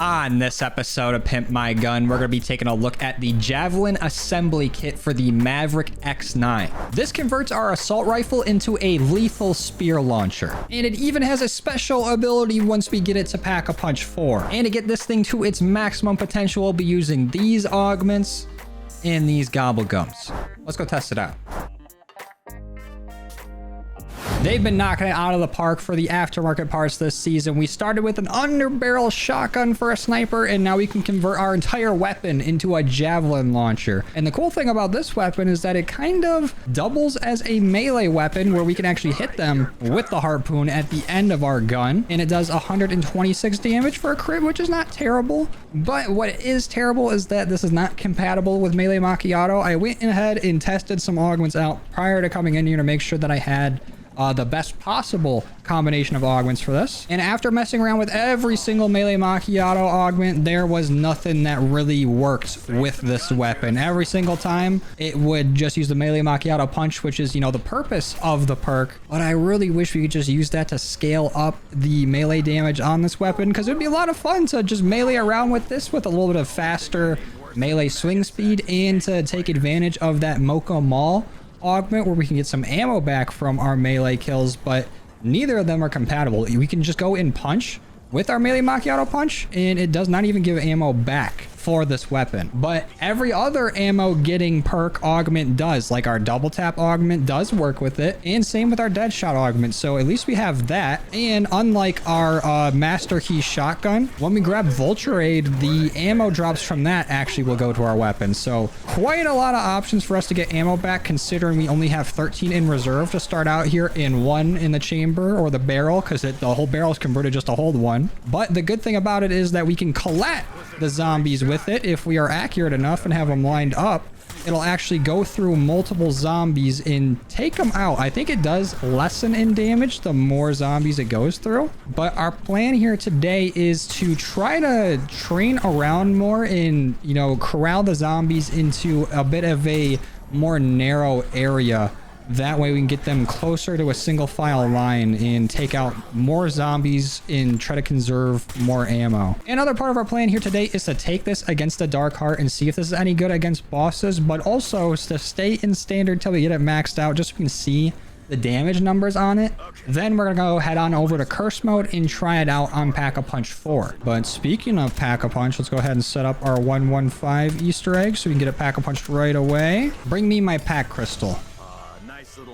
On this episode of Pimp My Gun, we're going to be taking a look at the Javelin Assembly Kit for the Maverick X9. This converts our assault rifle into a lethal spear launcher. And it even has a special ability once we get it to Pack-a-Punch 4. And to get this thing to its maximum potential, we'll be using these augments and these gobblegums. Let's go test it out. They've been knocking it out of the park for the aftermarket parts this season. We started with an underbarrel shotgun for a sniper, and now we can convert our entire weapon into a javelin launcher. And the cool thing about this weapon is that it kind of doubles as a melee weapon where we can actually hit them with the harpoon at the end of our gun. And it does 126 damage for a crit, which is not terrible. But what is terrible is that this is not compatible with melee macchiato. I went ahead and tested some augments out prior to coming in here to make sure that I had the best possible combination of augments for this. And after messing around with every single melee macchiato augment, there was nothing that really worked with this weapon. Every single time it would just use the melee macchiato punch, which is, you know, the purpose of the perk. But I really wish we could just use that to scale up the melee damage on this weapon, because it would be a lot of fun to just melee around with this with a little bit of faster melee swing speed and to take advantage of that Mocha Mall augment where we can get some ammo back from our melee kills. But neither of them are compatible. We can just go and punch with our melee macchiato punch and it does not even give ammo back for this weapon. But every other ammo getting perk augment does, like our double tap augment does work with it, and same with our dead shot augment. So at least we have that. And unlike our master key shotgun, when we grab Vulture Aid, the ammo drops from that actually will go to our weapon. So quite a lot of options for us to get ammo back, considering we only have 13 in reserve to start out here and 1 in the chamber or the barrel, because the whole barrel is converted just to hold 1. But the good thing about it is that we can collet the zombies with it. If we are accurate enough and have them lined up, it'll actually go through multiple zombies and take them out. I think it does lessen in damage the more zombies it goes through. But our plan here today is to try to train around more and, you know, corral the zombies into a bit of a more narrow area. That way we can get them closer to a single file line and take out more zombies and try to conserve more ammo. Another part of our plan here today is to take this against the Dark Heart and see if this is any good against bosses, but also to stay in standard till we get it maxed out just so we can see the damage numbers on it. Then we're gonna go head on over to Curse Mode and try it out on Pack-a-Punch 4. But speaking of Pack-a-Punch, let's go ahead and set up our 115 Easter egg so we can get it Pack-a-Punched right away. Bring me my Pack Crystal.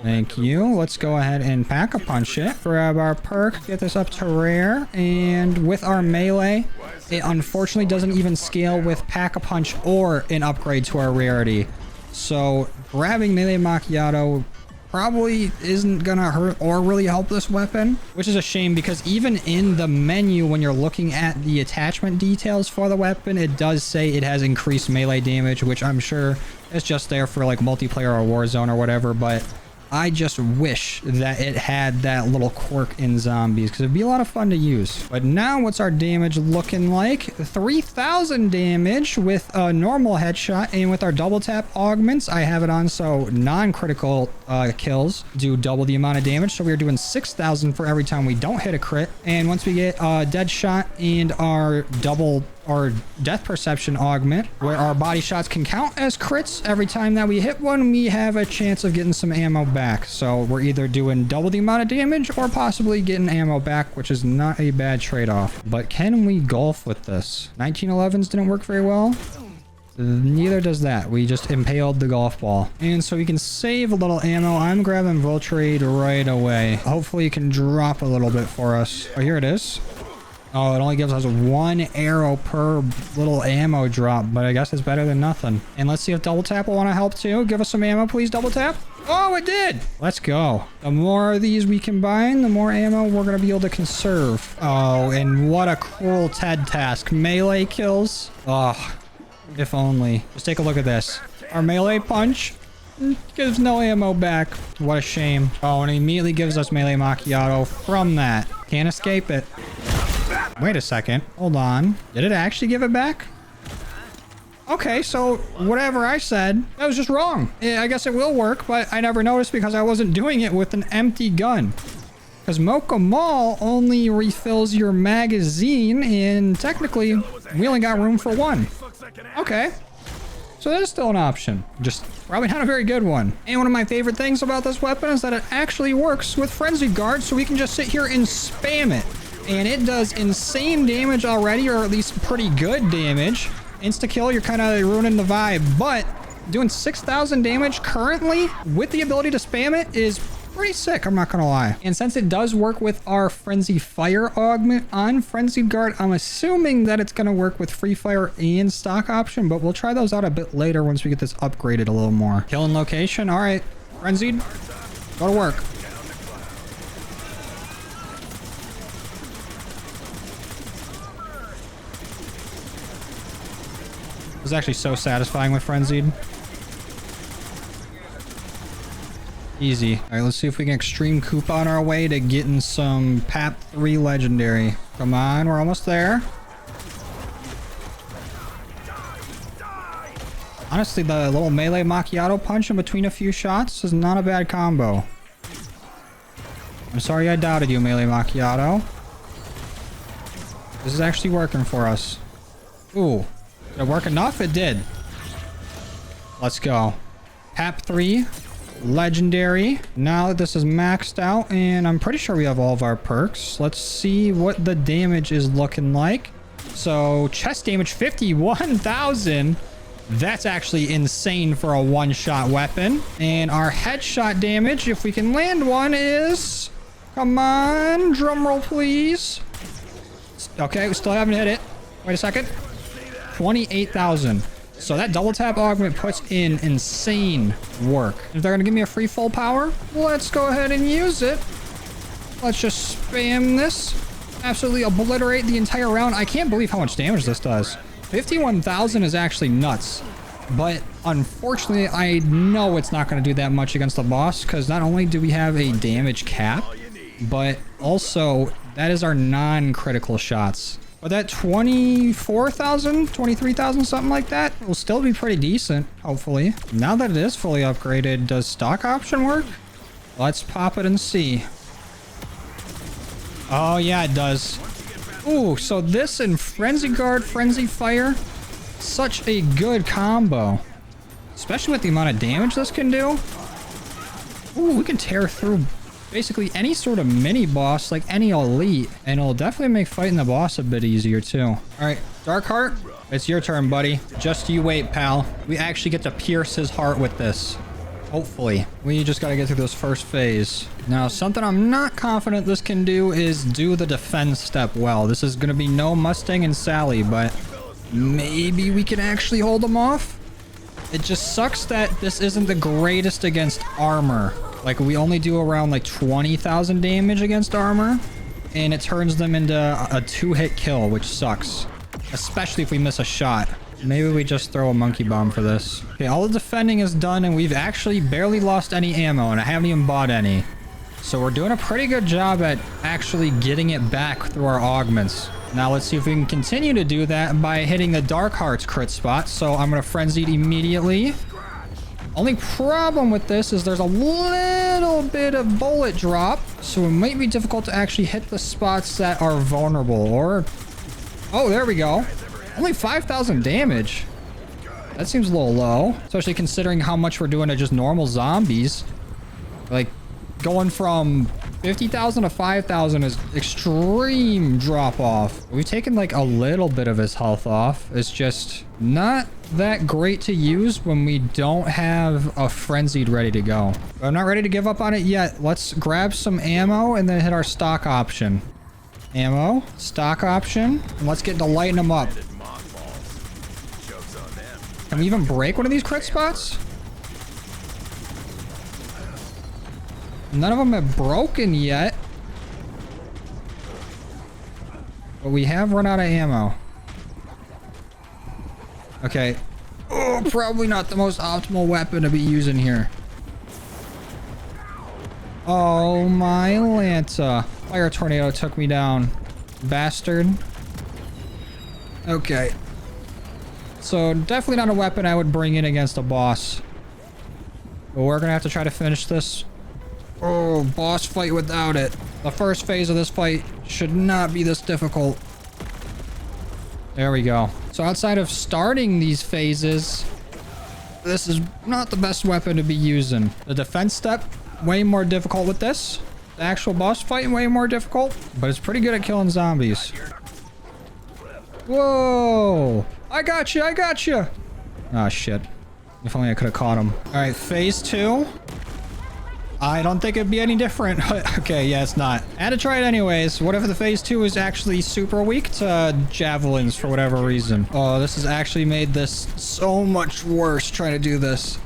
Thank you. Let's go ahead and Pack-a-Punch it. Grab our perk, get this up to rare, and with our melee, it unfortunately doesn't even scale with Pack-a-Punch or an upgrade to our rarity. So grabbing melee macchiato probably isn't gonna hurt or really help this weapon, which is a shame because even in the menu when you're looking at the attachment details for the weapon, it does say it has increased melee damage, which I'm sure is just there for like multiplayer or Warzone or whatever. But I just wish that it had that little quirk in zombies because it'd be a lot of fun to use. But now what's our damage looking like? 3,000 damage with a normal headshot, and with our double tap augments, I have it on so non-critical kills do double the amount of damage. So we're doing 6,000 for every time we don't hit a crit. And once we get dead shot and our double or death perception augment, where our body shots can count as crits, every time that we hit one, we have a chance of getting some ammo back. So we're either doing double the amount of damage or possibly getting ammo back, which is not a bad trade-off. But can we golf with this? 1911s didn't work very well. Neither does that. We just impaled the golf ball. And so we can save a little ammo. I'm grabbing Vulture Aid right away. Hopefully it can drop a little bit for us. Oh, here it is. Oh, it only gives us 1 arrow per little ammo drop, but I guess it's better than nothing. And let's see if double tap will want to help too. Give us some ammo, please, double tap. Oh, it did. Let's go. The more of these we combine, the more ammo we're going to be able to conserve. Oh, and what a cruel TED task. Melee kills. Oh, if only. Just take a look at this. Our melee punch gives no ammo back. What a shame. Oh, and it immediately gives us melee macchiato from that. Can't escape it. Wait a second. Hold on. Did it actually give it back? Okay, so whatever I said, that was just wrong. Yeah, I guess it will work, but I never noticed because I wasn't doing it with an empty gun. Because Mocha Mall only refills your magazine, and technically We only got room for one. Okay. So that is still an option. Just probably not a very good one. And one of my favorite things about this weapon is that it actually works with Frenzied Guard, so we can just sit here and spam it. And it does insane damage already, or at least pretty good damage. Insta-kill, you're kind of ruining the vibe. But doing 6,000 damage currently with the ability to spam it is pretty sick, I'm not gonna lie. And since it does work with our Frenzy Fire augment on Frenzied Guard, I'm assuming that it's gonna work with Free Fire and stock option, but we'll try those out a bit later once we get this upgraded a little more. Killing location, all right. Frenzied, go to work. It was actually so satisfying with Frenzied. Easy. All right, let's see if we can extreme coupe on our way to getting some PAP 3 legendary. Come on, we're almost there. Honestly, the little melee macchiato punch in between a few shots is not a bad combo. I'm sorry I doubted you, melee macchiato. This is actually working for us. Ooh, did it work enough? It did. Let's go. PAP 3. Legendary. Now that this is maxed out, and I'm pretty sure we have all of our perks. Let's see what the damage is looking like. So chest damage 51,000. That's actually insane for a one-shot weapon. And our headshot damage, if we can land one, is... Come on, drum roll please. Okay, we still haven't hit it. Wait a second. 28,000. So that double tap augment puts in insane work. If they're gonna give me a free full power, let's go ahead and use it. Let's just spam this. Absolutely obliterate the entire round. I can't believe how much damage this does. 51,000 is actually nuts. But unfortunately, I know it's not gonna do that much against the boss, because not only do we have a damage cap, but also that is our non-critical shots. But that 24,000, 23,000, something like that will still be pretty decent, hopefully. Now that it is fully upgraded, does stock option work? Let's pop it and see. Oh, yeah, it does. Ooh, so this and Frenzy Guard, Frenzy Fire, such a good combo. Especially with the amount of damage this can do. Ooh, we can tear through basically any sort of mini boss, like any elite, and it'll definitely make fighting the boss a bit easier too. All right, Darkheart, it's your turn, buddy. Just you wait, pal. We actually get to pierce his heart with this. Hopefully. We just got to get through this first phase. Now, something I'm not confident this can do is do the defense step well. This is going to be no Mustang and Sally, but maybe we can actually hold them off. It just sucks that this isn't the greatest against armor. Like, we only do around like 20,000 damage against armor, and it turns them into a 2-hit kill, which sucks. Especially if we miss a shot. Maybe we just throw a monkey bomb for this. Okay, all the defending is done, and we've actually barely lost any ammo, and I haven't even bought any. So we're doing a pretty good job at actually getting it back through our augments. Now let's see if we can continue to do that by hitting the Darkheart's crit spot. So I'm going to frenzy it immediately. Only problem with this is there's a little bit of bullet drop, so it might be difficult to actually hit the spots that are vulnerable. Or, oh, there we go. Only 5,000 damage. That seems a little low, especially considering how much we're doing to just normal zombies. Like, going from 50,000 to 5,000 is extreme drop off. We've taken like a little bit of his health off. It's just not that great to use when we don't have a frenzied ready to go. But I'm not ready to give up on it yet. Let's grab some ammo and then hit our stock option. Ammo, stock option, and let's get to lighten them up. Can we even break one of these crit spots? None of them have broken yet. But we have run out of ammo. Okay. Oh, probably not the most optimal weapon to be using here. Oh, my Lanta. Fire tornado took me down. Bastard. Okay. So, definitely not a weapon I would bring in against a boss. But we're gonna have to try to finish this. Oh, boss fight without it. The first phase of this fight should not be this difficult. There we go. So outside of starting these phases, this is not the best weapon to be using. The defense step, way more difficult with this. The actual boss fight, way more difficult. But it's pretty good at killing zombies. Whoa! I got you, I got you! Oh, shit. If only I could have caught him. Alright, phase 2. I don't think it'd be any different. Okay, yeah, it's not. I had to try it anyways. What if the phase 2 is actually super weak to javelins for whatever reason? Oh, this has actually made this so much worse trying to do this.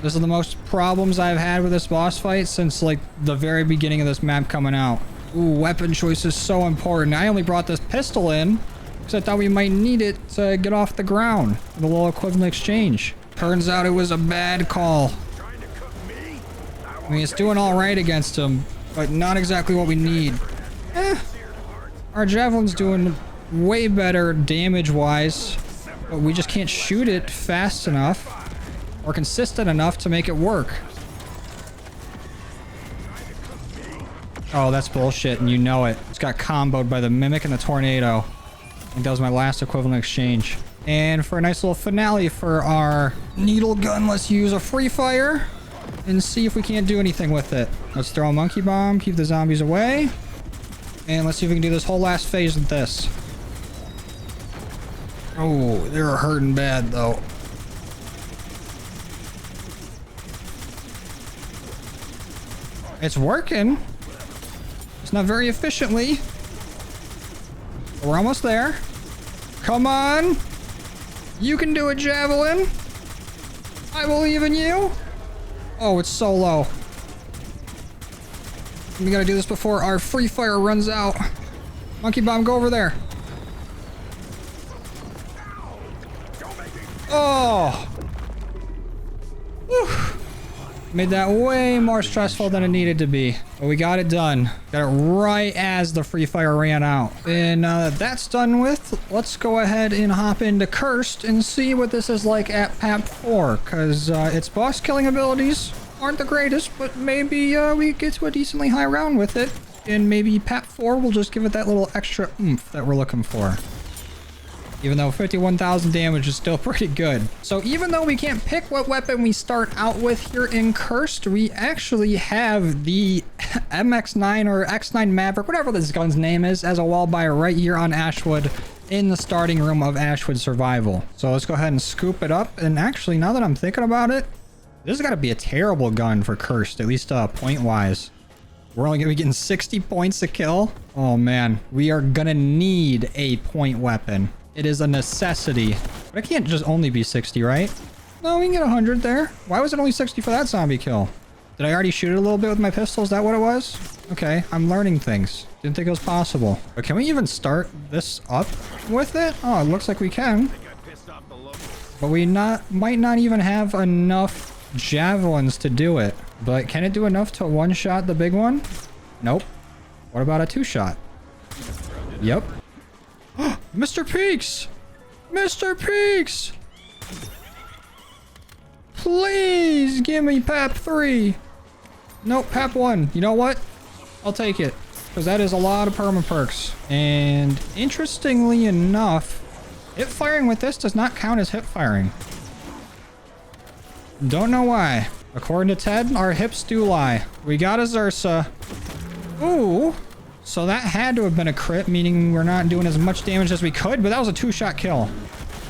This is the most problems I've had with this boss fight since like the very beginning of this map coming out. Ooh, weapon choice is so important. I only brought this pistol in because I thought we might need it to get off the ground. The little equivalent exchange. Turns out it was a bad call. I mean, it's doing all right against him, but not exactly what we need. Our Javelin's doing way better damage-wise, but we just can't shoot it fast enough or consistent enough to make it work. Oh, that's bullshit, and you know it. It's got comboed by the Mimic and the Tornado. I think that was my last equivalent exchange. And for a nice little finale for our needle gun, let's use a free fire and see if we can't do anything with it. Let's throw a monkey bomb, keep the zombies away. And let's see if we can do this whole last phase with this. Oh, they're hurting bad though. It's working. It's not very efficiently. But we're almost there. Come on. You can do it, Javelin. I believe in you. Oh, it's so low. We gotta do this before our free fire runs out. Monkey bomb, go over there. Oh! Whew. Made that way more stressful than it needed to be. But we got it done. Got it right as the free fire ran out. And that's done with. Let's go ahead and hop into Cursed and see what this is like at PAP 4. Because its boss killing abilities aren't the greatest, but maybe we get to a decently high round with it. And maybe PAP 4 will just give it that little extra oomph that we're looking for. Even though 51,000 damage is still pretty good. So even though we can't pick what weapon we start out with here in Cursed, we actually have the MX9 or X9 Maverick, whatever this gun's name is, as a wall buyer right here on Ashwood in the starting room of Ashwood Survival. So let's go ahead and scoop it up. And actually, now that I'm thinking about it, this has got to be a terrible gun for Cursed, at least point-wise. We're only going to be getting 60 points a kill. Oh man, we are going to need a point weapon. It is a necessity. But it can't just only be 60, right? No, we can get 100 there. Why was it only 60 for that zombie kill? Did I already shoot it a little bit with my pistol? Is that what it was? Okay, I'm learning things. Didn't think it was possible. But can we even start this up with it? Oh, it looks like we can. But we might not even have enough javelins to do it. But can it do enough to one-shot the big one? Nope. What about a two-shot? Yep. Mr. Peaks! Mr. Peaks! Please give me PAP 3. Nope, PAP 1. You know what? I'll take it. Because that is a lot of perma perks. And interestingly enough, hip firing with this does not count as hip firing. Don't know why. According to Ted, our hips do lie. We got a Zersa. Ooh. So that had to have been a crit, meaning we're not doing as much damage as we could, but that was a two-shot kill.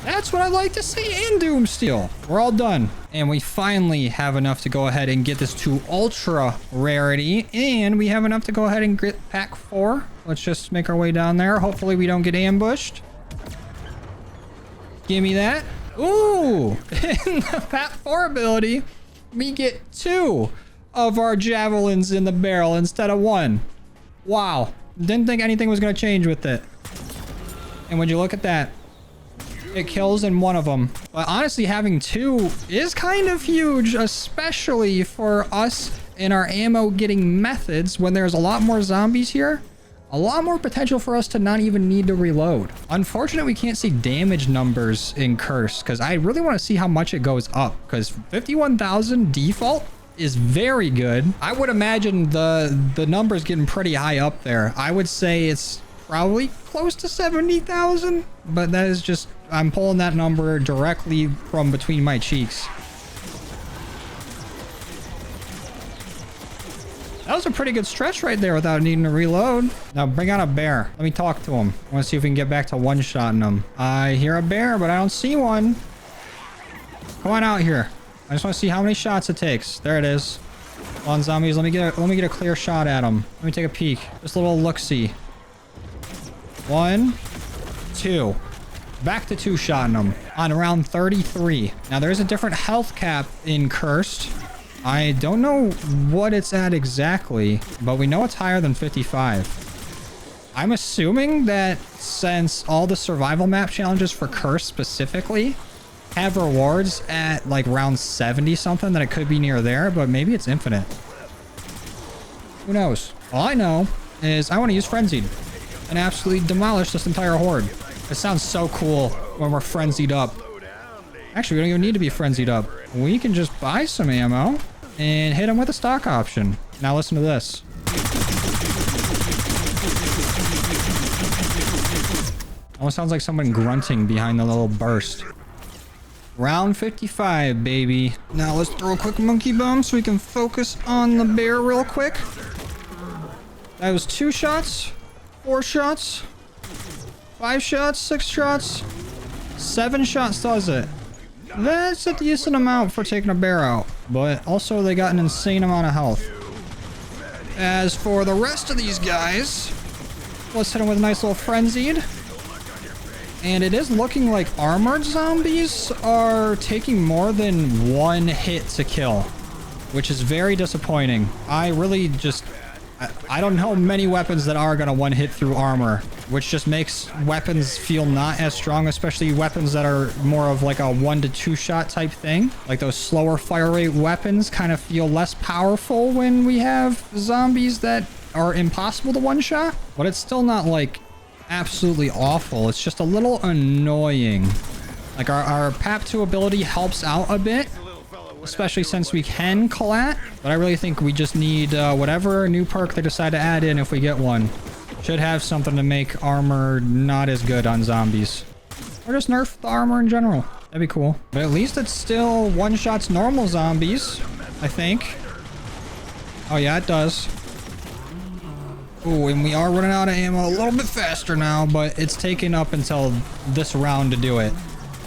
That's what I'd like to see in Doomsteel. We're all done. And we finally have enough to go ahead and get this to ultra rarity. And we have enough to go ahead and get pack 4. Let's just make our way down there. Hopefully we don't get ambushed. Give me that. Ooh! In the pack 4 ability, we get 2 of our javelins in the barrel instead of 1. Wow. Didn't think anything was going to change with it. And when you look at that, it kills in one of them. But honestly, having 2 is kind of huge, especially for us in our ammo getting methods when there's a lot more zombies here. A lot more potential for us to not even need to reload. Unfortunately, we can't see damage numbers in Curse because I really want to see how much it goes up because 51,000 default is very good. I would imagine the numbers getting pretty high up there. I would say it's probably close to 70,000, but that is just, I'm pulling that number directly from between my cheeks. That was a pretty good stretch right there without needing to reload. Now bring out a bear. Let me talk to him. I want to see if we can get back to one-shotting him. I hear a bear, but I don't see one. Come on out here. I just want to see how many shots it takes. There it is. Come on, zombies. Let me get a clear shot at him. Let me take a peek. Just a little look-see. 1, 2. Back to two-shotting him on round 33. Now there's a different health cap in Cursed. I don't know what it's at exactly, but we know it's higher than 55. I'm assuming that since all the survival map challenges for Cursed specifically have rewards at like round 70 something, that it could be near there, but maybe it's infinite. Who knows? All I know is I want to use Frenzied and absolutely demolish this entire horde. It sounds so cool when we're frenzied up. Actually, we don't even need to be frenzied up. We can just buy some ammo and hit them with a stock option. Now listen to this. Almost sounds like someone grunting behind the little burst. Round 55, baby. Now let's throw a quick monkey bomb so we can focus on the bear real quick. That was 2 shots, 4 shots, 5 shots, 6 shots, 7 shots does it. That's a decent amount for taking a bear out, but also they got an insane amount of health. As for the rest of these guys, let's hit them with a nice little frenzied. And it is looking like armored zombies are taking more than 1 hit to kill, which is very disappointing. I really just... I don't know many weapons that are going to one-hit through armor, which just makes weapons feel not as strong, especially weapons that are more of like a 1 to 2 shot type thing. Like those slower fire rate weapons kind of feel less powerful when we have zombies that are impossible to one-shot. But it's still not like absolutely awful. It's just a little annoying. Like our PAP 2 ability helps out a bit, especially since we can collat, but I really think we just need whatever new perk they decide to add in if we get one. Should have something to make armor not as good on zombies. Or just nerf the armor in general. That'd be cool. But at least it still one-shots normal zombies, I think. Oh yeah, it does. Ooh, and we are running out of ammo a little bit faster now, but it's taken up until this round to do it.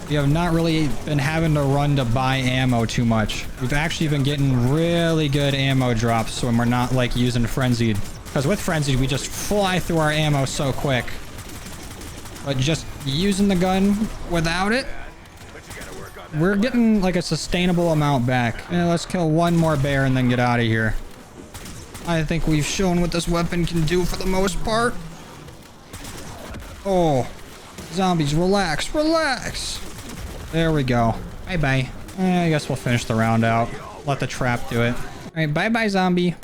We have not really been having to run to buy ammo too much. We've actually been getting really good ammo drops when we're not like using Frenzied. Because with Frenzied, we just fly through our ammo so quick. But just using the gun without it, we're getting like a sustainable amount back. Let's kill one more bear and then get out of here. I think we've shown what this weapon can do for the most part. Oh, zombies, relax, relax. There we go. Bye-bye. I guess we'll finish the round out. Let the trap do it. All right, bye-bye, zombie.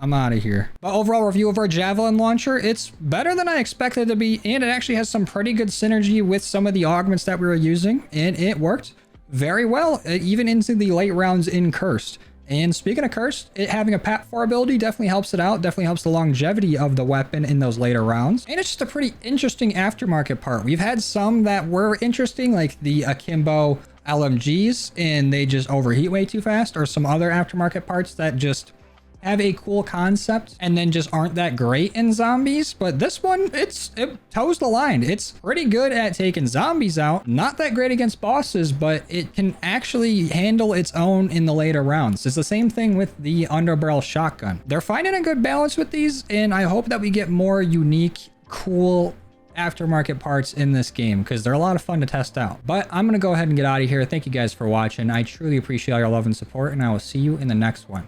I'm out of here. But overall review of our Javelin launcher, it's better than I expected it to be, and it actually has some pretty good synergy with some of the augments that we were using, and it worked very well, even into the late rounds in Cursed. And speaking of Cursed, it having a PAP 4 ability definitely helps it out, definitely helps the longevity of the weapon in those later rounds. And it's just a pretty interesting aftermarket part. We've had some that were interesting, like the Akimbo LMGs, and they just overheat way too fast, or some other aftermarket parts that just have a cool concept and then just aren't that great in zombies. But this one, it toes the line. It's pretty good at taking zombies out. Not that great against bosses, but it can actually handle its own in the later rounds. It's the same thing with the underbarrel shotgun. They're finding a good balance with these, and I hope that we get more unique, cool aftermarket parts in this game, because they're a lot of fun to test out. But I'm gonna go ahead and get out of here. Thank you guys for watching. I truly appreciate all your love and support, and I will see you in the next one.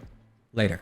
Later.